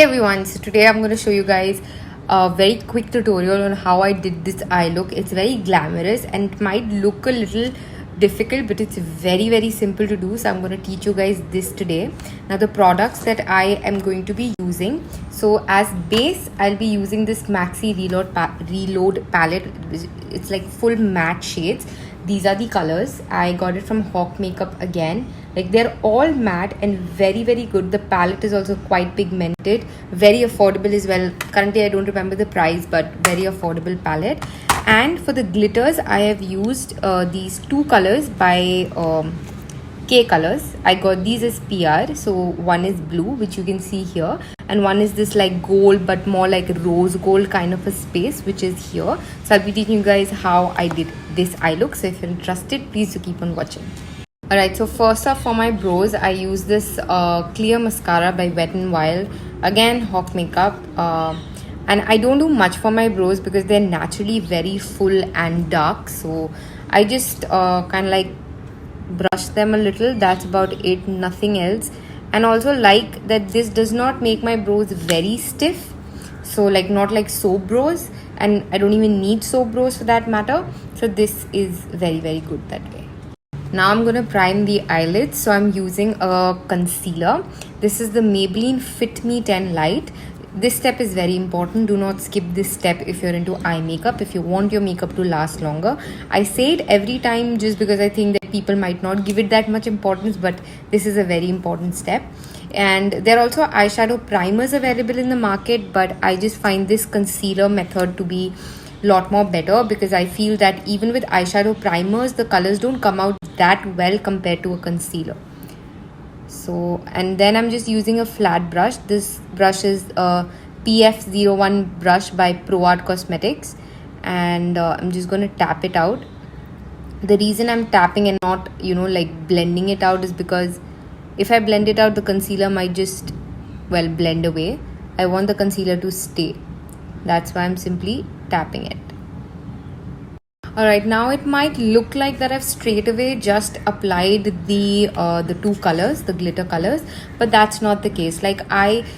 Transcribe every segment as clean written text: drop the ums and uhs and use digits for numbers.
Hey everyone, so today I'm going to show you guys a very quick tutorial on how I did this eye look. It's very glamorous and it might look a little difficult, but it's very simple to do. So I'm going to teach you guys this today. Now the products that I am going to be using. So as base, I'll be using this Maxi Reload palette. It's like full matte shades. These are the colors. I got it from Hawk Makeup again. Like they're all matte and very good. The palette is also quite pigmented, very affordable as well. Currently I don't remember the price, but very affordable palette. And for the glitters, I have used these two colors by K Colors. I got these as PR. So one is blue, which you can see here, and one is this like gold but more like rose gold kind of a space, which is here. So I'll be teaching you guys how I did this eye look. So if you're interested, please do keep on watching. Alright, so first off, for my brows, I use this clear mascara by Wet n Wild. Again, Hawk Makeup. And I don't do much for my brows because they're naturally very full and dark. So I just kind of like brush them a little. That's about it, nothing else. And also like that this does not make my brows very stiff. So like not like soap brows. And I don't even need soap brows for that matter. So this is very good that way. Now I'm going to prime the eyelids. So I'm using a concealer. This is the Maybelline Fit Me 10 Light. This step is very important. Do not skip this step if you're into eye makeup, if you want your makeup to last longer. I say it every time just because I think that people might not give it that much importance, but this is a very important step. And there are also eyeshadow primers available in the market, but I just find this concealer method to be lot more better because I feel that even with eyeshadow primers, the colors don't come out that well compared to a concealer. So, and then I'm just using a flat brush. This brush is a PF01 brush by ProArt Cosmetics, and I'm just going to tap it out. The reason I'm tapping and not, like blending it out is because if I blend it out, the concealer might just, blend away. I want the concealer to stay. That's why I'm simply tapping it. Alright, now it might look like that I've straight away just applied the two colors, the glitter colors, but that's not the case. Like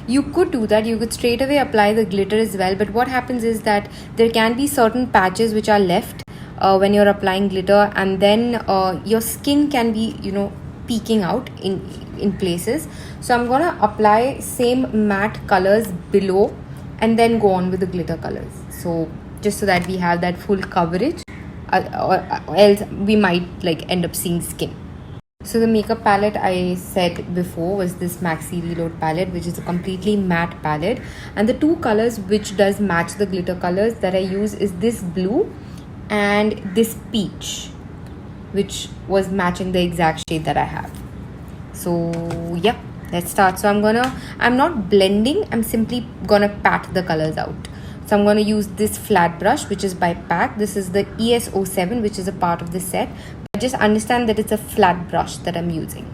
you could do that, you could straight away apply the glitter as well, but what happens is that there can be certain patches which are left when you're applying glitter, and then your skin can be, peeking out in places. So I'm gonna apply same matte colors below and then go on with the glitter colors. So just so that we have that full coverage. Or else we might like end up seeing skin. So the makeup palette I said before was this Maxi Reload palette, which is a completely matte palette, and the two colors which does match the glitter colors that I use is this blue and this peach, which was matching the exact shade that I have. So yeah, let's start. So I'm not blending, I'm simply gonna pat the colors out. So I'm going to use this flat brush, which is by PAC. This is the ES07, which is a part of the set. But just understand that it's a flat brush that I'm using.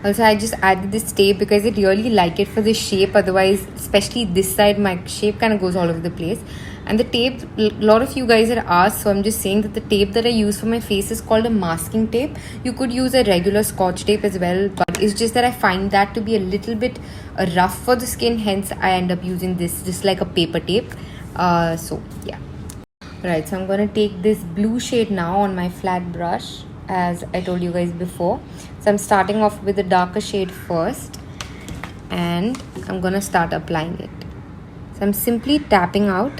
Also, I just added this tape because I really like it for the shape. Otherwise, especially this side, my shape kind of goes all over the place. And the tape, a lot of you guys had asked, so I'm just saying that the tape that I use for my face is called a masking tape. You could use a regular scotch tape as well, but it's just that I find that to be a little bit rough for the skin. Hence, I end up using this just like a paper tape. So yeah, right, so I'm gonna take this blue shade now on my flat brush, as I told you guys before. So I'm starting off with the darker shade first, and I'm gonna start applying it. So I'm simply tapping out,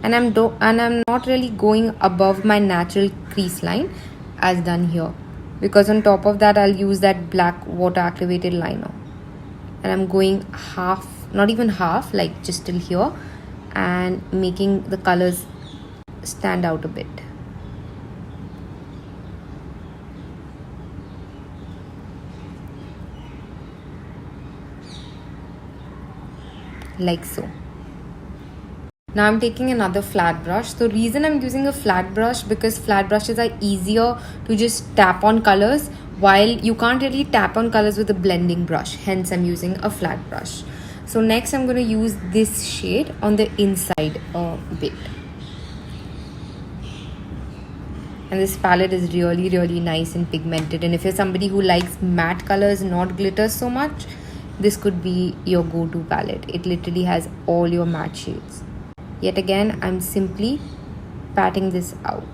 and I'm not really going above my natural crease line as done here, because on top of that I'll use that black water activated liner, and I'm going half, not even half, like just till here, and making the colors stand out a bit. Like so. Now I'm taking another flat brush. So reason I'm using a flat brush because flat brushes are easier to just tap on colors, while you can't really tap on colors with a blending brush. Hence I'm using a flat brush. So next I'm going to use this shade on the inside bit. And this palette is really nice and pigmented. And if you're somebody who likes matte colors, not glitter so much, this could be your go-to palette. It literally has all your matte shades. Yet again, I'm simply patting this out.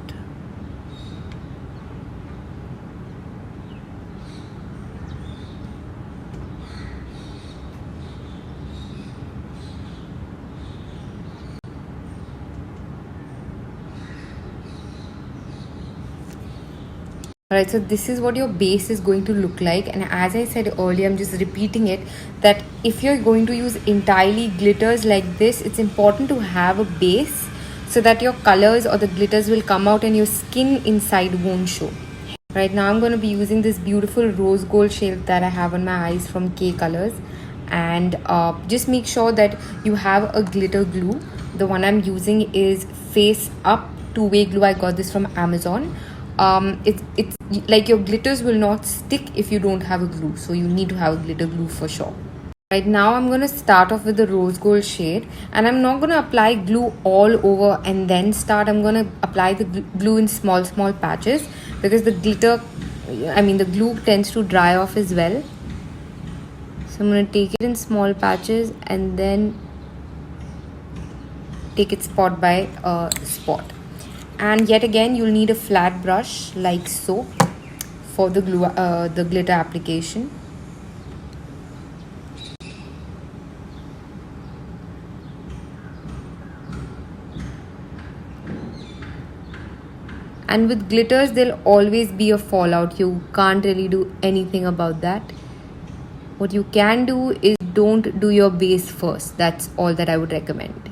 Alright, so this is what your base is going to look like, and as I said earlier, I'm just repeating it, that if you're going to use entirely glitters like this, it's important to have a base so that your colors or the glitters will come out and your skin inside won't show. Right now I'm going to be using this beautiful rose gold shade that I have on my eyes from K Colors, and just make sure that you have a glitter glue. The one I'm using is Face Up two-way glue. I got this from Amazon. It's like your glitters will not stick if you don't have a glue, so you need to have a glitter glue for sure. Right now I'm going to start off with the rose gold shade, and I'm not going to apply glue all over and then start. I'm going to apply the glue in small patches, because the the glue tends to dry off as well. So I'm going to take it in small patches and then take it spot by spot. And yet again, you'll need a flat brush like so for the glue, the glitter application. And with glitters, there'll always be a fallout. You can't really do anything about that. What you can do is don't do your base first. That's all that I would recommend.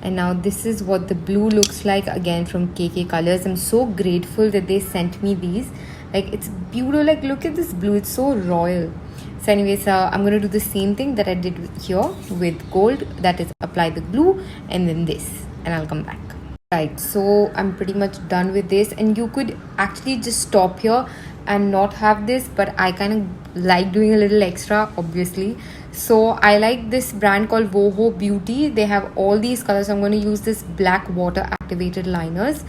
And now this is what the blue looks like, again from KK Colors. I'm so grateful that they sent me these. Like, it's beautiful. Like, look at this blue, it's so royal. So anyways, I'm going to do the same thing that I did here with gold, that is apply the glue and then this, and I'll come back. Right, so I'm pretty much done with this, and you could actually just stop here and not have this, but I kind of like doing a little extra, obviously. So I like this brand called Voho Beauty. They have all these colors. I'm going to use this black water activated liners.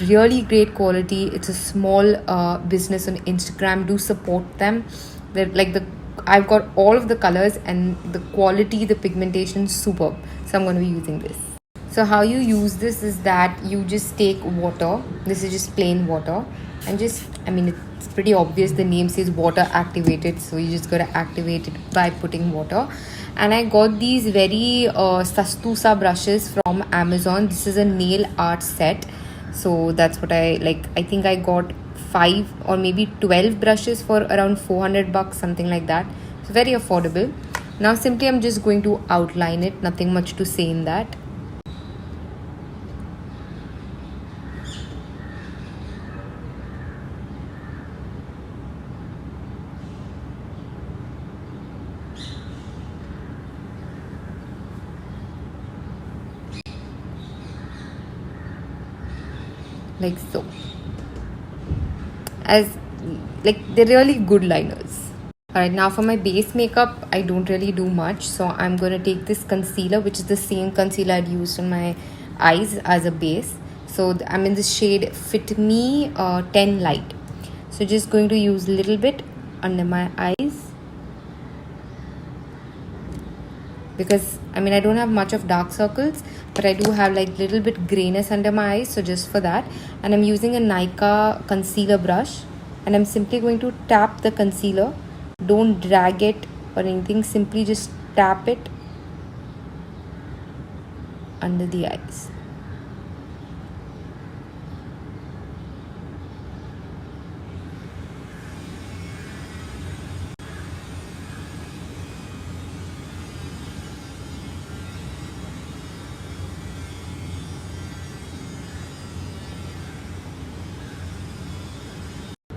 Really great quality. It's a small business on Instagram. Do support them. They're like I've got all of the colors, and the quality, the pigmentation, superb. So I'm going to be using this. So how you use this is that you just take water. This is just plain water, and just, it's pretty obvious, the name says water activated, so you just gotta activate it by putting water. And I got these very Sastusa brushes from Amazon. This is a nail art set, so that's what I like. I think I got 5 or maybe 12 brushes for around 400 bucks, something like that. So very affordable. Now simply I'm just going to outline it. Nothing much to say in that. Like so. As like, they're really good liners. Alright, now for my base makeup, I don't really do much, so I'm going to take this concealer, which is the same concealer I'd used on my eyes as a base. So I'm in this shade Fit Me 10 Light. So just going to use a little bit under my eyes, because I don't have much of dark circles, but I do have like little bit grayness under my eyes, so just for that. And I'm using a Nykaa concealer brush, and I'm simply going to tap the concealer. Don't drag it or anything, simply just tap it under the eyes.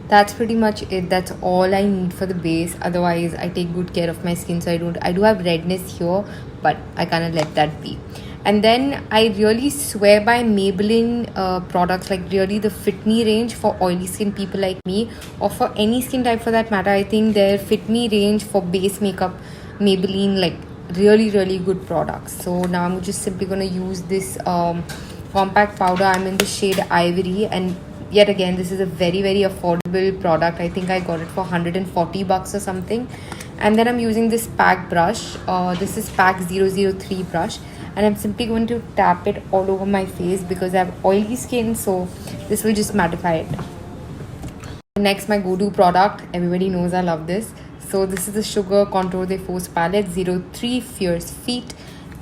That's pretty much it. That's all I need for the base. Otherwise, I take good care of my skin, so I do have redness here, but I kind of let that be. And then I really swear by Maybelline products, like really the Fit Me range for oily skin people like me, or for any skin type for that matter. I think their Fit Me range for base makeup, Maybelline, like really good products. So now I'm just simply going to use this compact powder. I'm in the shade Ivory, and yet again this is a very affordable product. I think I got it for 140 bucks or something. And then I'm using this pack brush. This is pack 003 brush, and I'm simply going to tap it all over my face because I have oily skin, so this will just mattify it. Next, my go-to product. Everybody knows I love this. So this is the Sugar Contour de Force palette 03 Fierce Feet.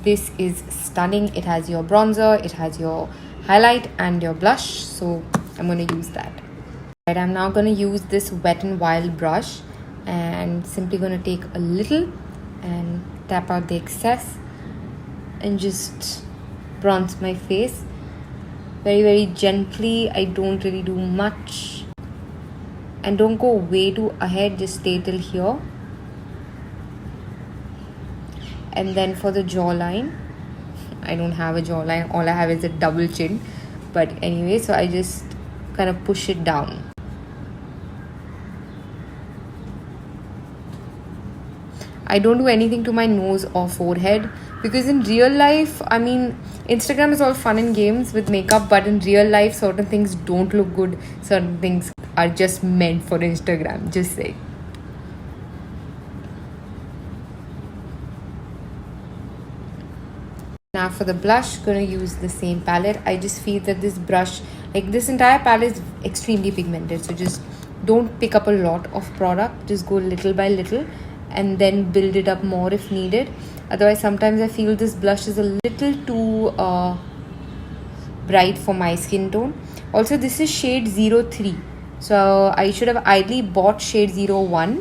This is stunning. It has your bronzer, it has your highlight and your blush, so I'm going to use that. Right, I'm now going to use this Wet n Wild brush and simply going to take a little and tap out the excess and just bronze my face very gently. I don't really do much, and don't go way too ahead, just stay till here. And then for the jawline, I don't have a jawline, all I have is a double chin, but anyway, so I just kind of push it down. I don't do anything to my nose or forehead because in real life, I mean, Instagram is all fun and games with makeup, but in real life, certain things don't look good. Certain things are just meant for Instagram, just say. Now for the blush, gonna use the same palette. I just feel that this brush, like this entire palette is extremely pigmented, so just don't pick up a lot of product, just go little by little and then build it up more if needed. Otherwise, sometimes I feel this blush is a little too bright for my skin tone. Also, this is shade 03, so I should have ideally bought shade 01,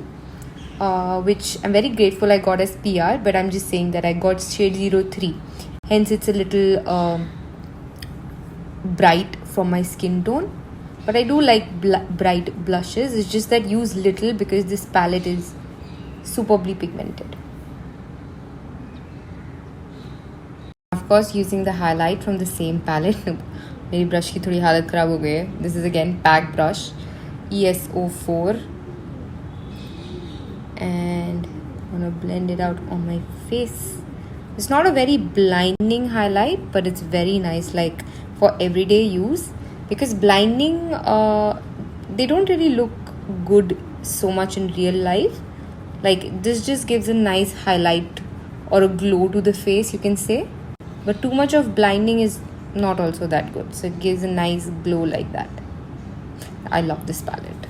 which I'm very grateful I got as PR, but I'm just saying that I got shade 03, hence it's a little bright for my skin tone. But I do like bright blushes. It's just that use little because this palette is superbly pigmented. Of course, using the highlight from the same palette. मेरी brush की थोड़ी हालत खराब हो गई है. This is again pack brush ES04, and I'm gonna blend it out on my face. It's not a very blinding highlight, but it's very nice, like for everyday use, because blinding they don't really look good so much in real life. Like this just gives a nice highlight or a glow to the face, you can say, but too much of blinding is not also that good, so it gives a nice glow like that. I love this palette.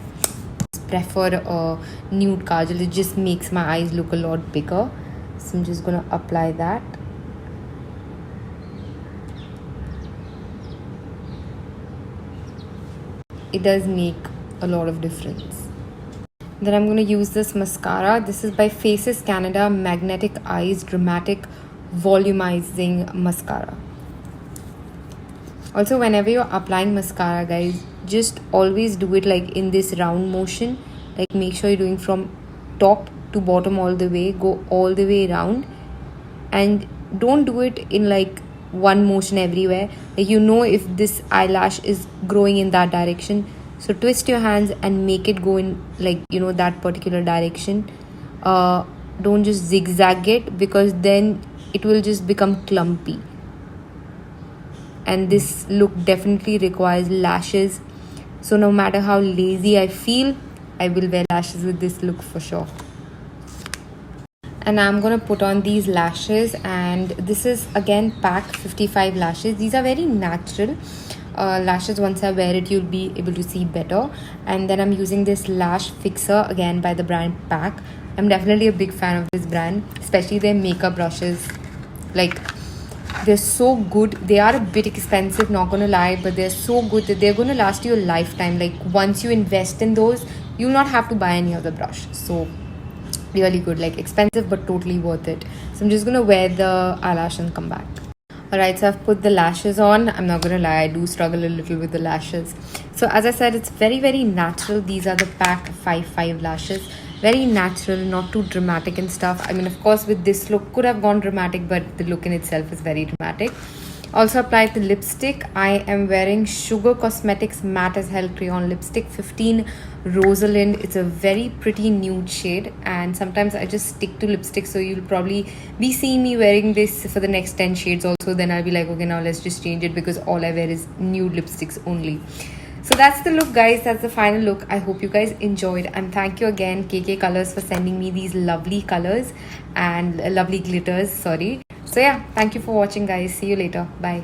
Prefer a nude kajal. It just makes my eyes look a lot bigger, so I'm just gonna apply that. It does make a lot of difference. Then I'm going to use this mascara. This is by Faces Canada Magnetic Eyes Dramatic Volumizing Mascara. Also, whenever you're applying mascara, guys, just always do it like in this round motion. Like make sure you're doing from top to bottom all the way. Go all the way around, and don't do it in like one motion everywhere. Like, you know, if this eyelash is growing in that direction, so twist your hands and make it go in, like, you know, that particular direction. Don't just zigzag it, because then it will just become clumpy, and this look definitely requires lashes. So no matter how lazy I feel, I will wear lashes with this look for sure. And I'm going to put on these lashes, and this is again pack 55 lashes. These are very natural lashes. Once I wear it, you'll be able to see better. And then I'm using this lash fixer again by the brand Pack. I'm definitely a big fan of this brand, especially their makeup brushes. Like, they're so good. They are a bit expensive, not gonna lie, but they're so good that they're gonna last you a lifetime. Like, once you invest in those, you'll not have to buy any other brush. So really good, like expensive but totally worth it. So I'm just gonna wear the eyelash and come back. Alright, so I've put the lashes on. I'm not gonna lie, I do struggle a little with the lashes. So as I said, it's very, very natural. These are the Pack 55 lashes. Very natural, not too dramatic and stuff. I mean, of course, with this look, could have gone dramatic, but the look in itself is very dramatic. Also applied the lipstick. I am wearing Sugar Cosmetics Matte as Hell Crayon Lipstick 15 Rosalind. It's a very pretty nude shade, and sometimes I just stick to lipstick, so you'll probably be seeing me wearing this for the next 10 shades also. Then I'll be like, okay, now let's just change it because all I wear is nude lipsticks only. So that's the look, guys. That's the final look. I hope you guys enjoyed, and thank you again KK Colors for sending me these lovely colors and lovely glitters. Sorry. So yeah, thank you for watching, guys. See you later. Bye.